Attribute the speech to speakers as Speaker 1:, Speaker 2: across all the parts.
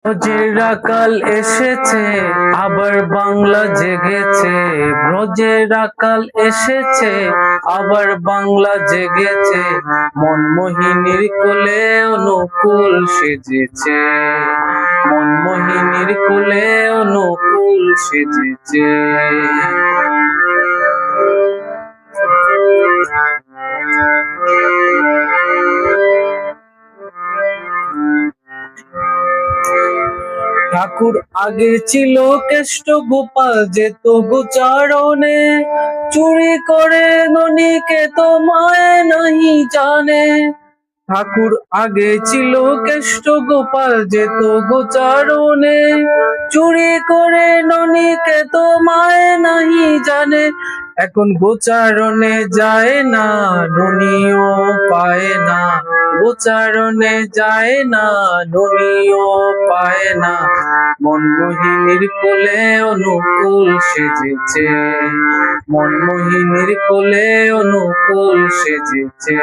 Speaker 1: ব্রজের আকাল এসেছে, আবার বাংলা জেগেছে। ব্রজের আকাল এসেছে, আবার বাংলা জেগেছে। মনমোহিনীর কোলে অনুকূল সেজেছে, মনমোহিনীর কোলে অনুকূল সেজেছে। ঠাকুর আগে ছিল কেষ্ট গোপাল, যেত গোচারণে। চুরি করে ননীকে তো মায় নাহি জানে। ঠাকুর আগে ছিল কেষ্ট গোপাল, যেত গোচারণে। চুরি করে ননীকে তো মায় নাহি জানে। এখন গোচারণে যায় না, ননীও পায় না। গোচারণে যায় না, ননীও পায় না। মনমোহিনীর কোলে অনুকূল সেজেছে, মনমোহিনীর কোলে অনুকূল সেজেছে।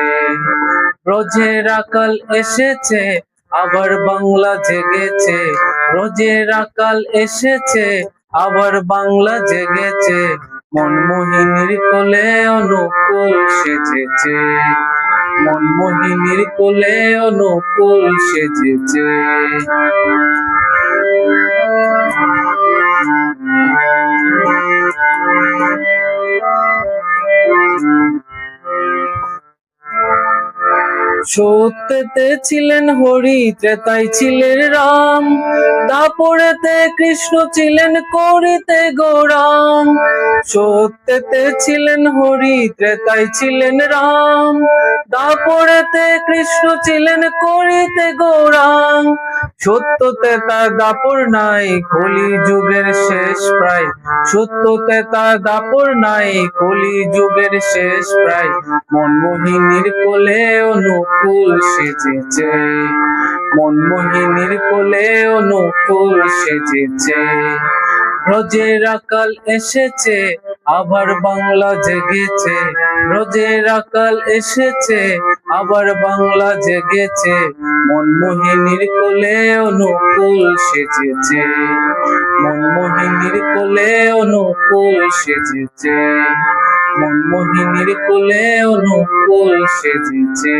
Speaker 1: ব্রজের আকাল এসেছে, আবার বাংলা জেগেছে। ব্রজের আকাল এসেছে, আবার বাংলা জেগেছে। মনমোহিনীর কোলে অনুকূল সেজেছে, মনমোহিনীর কোলে অনুকূল সেজেছে। সত্যতে ছিলেন হরি, ত্রেতায় ছিলেন রাম। দাপরেতে কৃষ্ণ ছিলেন, করিতে গৌরাম। সত্যতে ছিলেন হরি, ত্রেতায় ছিলেন রাম। দাপরেতে কৃষ্ণ ছিলেন, করিতে গৌরাম। সত্যতে তার দাপর নাই, কলি যুগের শেষ প্রায়। সত্যতে তার দাপর নাই, কলি যুগের শেষ প্রায়। মনমোহিনীর কোলে অনুকূল সেজেছে, মনমোহিনীর কোলে অনুকূল সেজেছে। ব্রজের আকাল এসেছে, আবার বাংলা জেগেছে। ব্রজের আকাল এসেছে, আবার বাংলা জেগেছে। মনমোহিনীর কোলে অনুকূল সেজেছে, মনমোহিনীর কোলে অনুকূল সেজেছে। মনমোহিনীর কোলে অনুকূল সেজেছে।